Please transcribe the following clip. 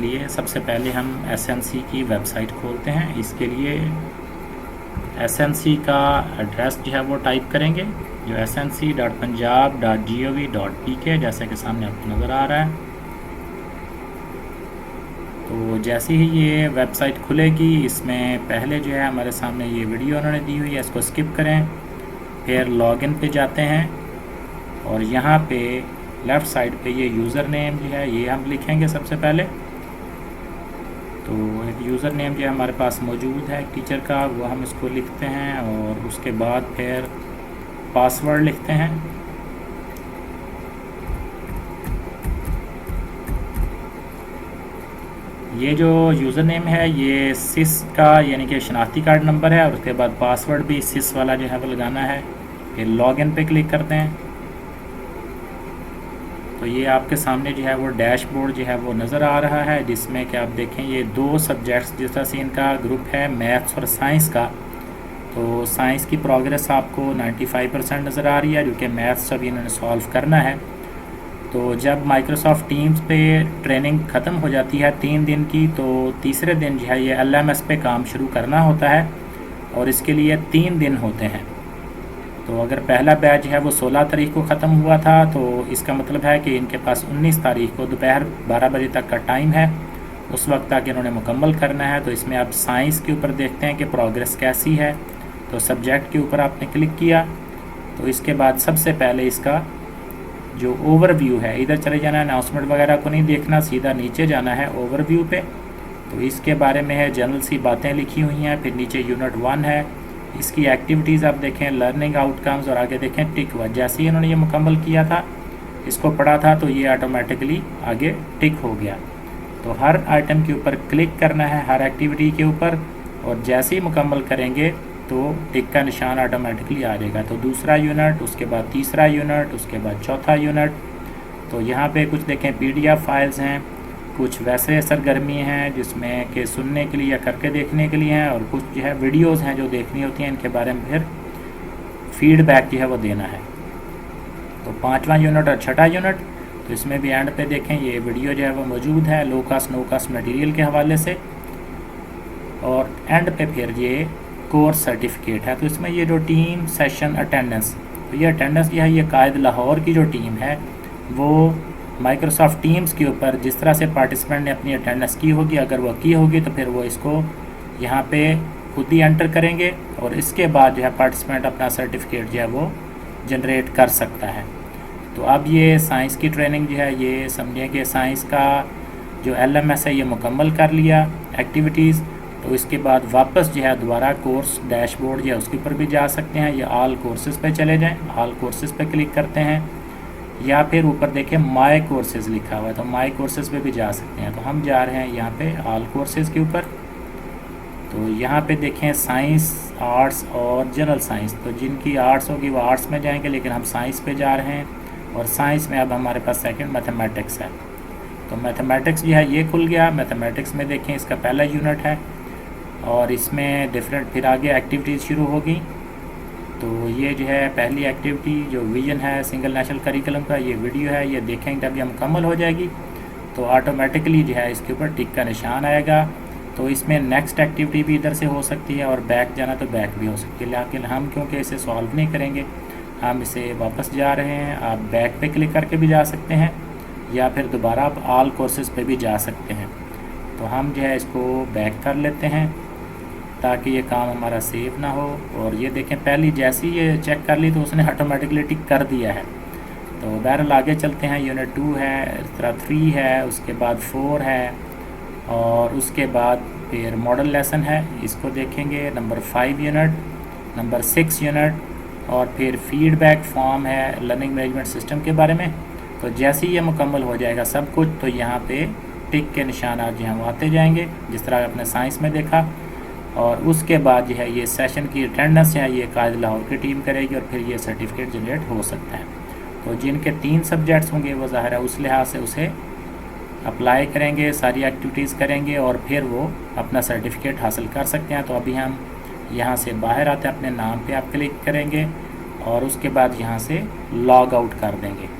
लिए सबसे पहले हम एसएनसी की वेबसाइट खोलते हैं। इसके लिए एसएनसी का एड्रेस जो है वो टाइप करेंगे, जो snc.punjab.gov.pk जैसे कि सामने आपको नज़र आ रहा है। तो जैसे ही ये वेबसाइट खुलेगी, इसमें पहले जो है हमारे सामने ये वीडियो उन्होंने दी हुई है, इसको स्किप करें। फिर लॉगिन पे जाते हैं और यहाँ पे लेफ़्ट साइड पे ये यूज़र नेम जो है ये हम लिखेंगे सबसे पहले। तो एक यूज़र नेम जो हमारे पास मौजूद है टीचर का, वो हम इसको लिखते हैं और उसके बाद फिर पासवर्ड लिखते हैं। ये जो यूज़र नेम है ये सिस का यानी कि शनाख्ती कार्ड नंबर है, और उसके बाद पासवर्ड भी सिस वाला जो है वो लगाना है। फिर लॉगिन पे क्लिक करते हैं तो ये आपके सामने जो है वो डैशबोर्ड जो है वो नज़र आ रहा है, जिसमें कि आप देखें ये दो सब्जेक्ट्स जिस तरह से इनका ग्रुप है मैथ्स और साइंस का। तो साइंस की प्रोग्रेस आपको 95% नज़र आ रही है, जो कि मैथ्स अभी इन्होंने सॉल्व करना है। तो जब माइक्रोसॉफ्ट टीम्स पे ट्रेनिंग ख़त्म हो जाती है 3 दिन की, तो तीसरे दिन जो है ये LMS पे काम शुरू करना होता है और इसके लिए 3 दिन होते हैं। तो अगर पहला बैच है वो 16 तारीख को ख़त्म हुआ था, तो इसका मतलब है कि इनके पास 19 तारीख को दोपहर 12 बजे तक का टाइम है, उस वक्त तक इन्होंने मुकम्मल करना है। तो इसमें आप साइंस के ऊपर देखते हैं कि प्रोग्रेस कैसी है। तो सब्जेक्ट के ऊपर आपने क्लिक किया, तो इसके बाद सबसे पहले इसका जो ओवरव्यू है, इधर चले जाना है, अनाउंसमेंट वगैरह को नहीं देखना, सीधा नीचे जाना है ओवरव्यू पे। तो इसके बारे में है जनरल सी बातें लिखी हुई हैं। फिर नीचे यूनिट 1 है, इसकी एक्टिविटीज़ आप देखें, लर्निंग आउटकम्स, और आगे देखें टिक हुआ। जैसे ही इन्होंने ये मुकम्मल किया था, इसको पढ़ा था, तो ये ऑटोमेटिकली आगे टिक हो गया। तो हर आइटम के ऊपर क्लिक करना है, हर एक्टिविटी के ऊपर, और जैसे ही मुकम्मल करेंगे तो टिक का निशान ऑटोमेटिकली आ जाएगा। तो दूसरा यूनिट, उसके बाद तीसरा यूनिट, उसके बाद चौथा यूनिट। तो यहाँ पे कुछ देखें PDF फाइल्स हैं, कुछ वैसे सरगर्मी हैं जिसमें कि सुनने के लिए या करके देखने के लिए हैं, और कुछ जो है वीडियोस हैं जो देखनी होती हैं, इनके बारे में फिर फीडबैक जो है वो देना है। तो 5वां यूनिट और 6ठा यूनिट, तो इसमें भी एंड पे देखें ये वीडियो जो है वो मौजूद है लो कास्ट नो कास्ट मटेरियल के हवाले से, और एंड पे फिर ये कोर्स सर्टिफिकेट है। तो इसमें ये जो टीम सेशन अटेंडेंस, तो ये अटेंडेंस जो है ये कायद लाहौर की जो टीम है वो माइक्रोसॉफ्ट टीम्स के ऊपर जिस तरह से पार्टिसिपेंट ने अपनी अटेंडेंस की होगी, अगर वो की होगी तो फिर वो इसको यहाँ पे खुद ही एंटर करेंगे, और इसके बाद जो है पार्टिसिपेंट अपना सर्टिफिकेट जो है वो जनरेट कर सकता है। तो अब ये साइंस की ट्रेनिंग जो है ये समझें कि साइंस का जो LMS है ये मुकम्मल कर लिया एक्टिविटीज़। तो इसके बाद वापस जो है दोबारा कोर्स डैशबोर्ड जो है उसके ऊपर भी जा सकते हैं, या ऑल कोर्सेज़ पे चले जाएं, ऑल कोर्सेज़ पे क्लिक करते हैं, या फिर ऊपर देखें माय कोर्सेज़ लिखा हुआ है, तो माय कोर्सेज़ पे भी जा सकते हैं। तो हम जा रहे हैं यहाँ पे ऑल कोर्सेज़ के ऊपर। तो यहाँ पे देखें साइंस, आर्ट्स और जनरल साइंस, तो जिनकी आर्ट्स होगी वो आर्ट्स में जाएंगे, लेकिन हम साइंस पे जा रहे हैं, और साइंस में अब हमारे पास सेकंड मैथमेटिक्स है। तो मैथमेटिक्स जो है ये खुल गया। मैथमेटिक्स में देखें इसका पहला यूनिट है, और इसमें डिफरेंट फिर आगे एक्टिविटीज़ शुरू होगी। तो ये जो है पहली एक्टिविटी जो विजन है सिंगल नेशनल करिकुलम का, ये वीडियो है, ये देखेंगे जब ये मुकम्मल हो जाएगी तो ऑटोमेटिकली जो है इसके ऊपर टिक का निशान आएगा। तो इसमें नेक्स्ट एक्टिविटी भी इधर से हो सकती है, और बैक जाना तो बैक भी हो सकती है, लेकिन हम क्योंकि इसे सॉल्व नहीं करेंगे, हम इसे वापस जा रहे हैं। आप बैक पे क्लिक करके भी जा सकते हैं, या फिर दोबारा आप ऑल कोर्सेज़ पे भी जा सकते हैं। तो हम जो है इसको बैक कर लेते हैं ताकि ये काम हमारा सेव ना हो। और ये देखें पहली जैसी ये चेक कर ली तो उसने ऑटोमेटिकली टिक कर दिया है। तो बहरहाल आगे चलते हैं। यूनिट 2 है, इस तरह 3 है, उसके बाद 4 है, और उसके बाद फिर मॉडल लेसन है, इसको देखेंगे। नंबर 5 यूनिट, नंबर 6 यूनिट, और फिर फीडबैक फॉर्म है लर्निंग मैनेजमेंट सिस्टम के बारे में। तो जैसे ही ये मुकम्मल हो जाएगा सब कुछ, तो यहाँ पे टिक के निशानात जो हैं वो आते जाएंगे, जिस तरह आपने साइंस में देखा। और उसके बाद जो है ये सेशन की अटेंडेंस है ये कायद लाहौर की टीम करेगी, और फिर ये सर्टिफिकेट जनरेट हो सकता है। तो जिनके 3 सब्जेक्ट्स होंगे वो ज़ाहिर है उस लिहाज से उसे अप्लाई करेंगे, सारी एक्टिविटीज़ करेंगे, और फिर वो अपना सर्टिफिकेट हासिल कर सकते हैं। तो अभी हम यहाँ से बाहर आते हैं, अपने नाम पे आप क्लिक करेंगे, और उसके बाद यहाँ से लॉग आउट कर देंगे।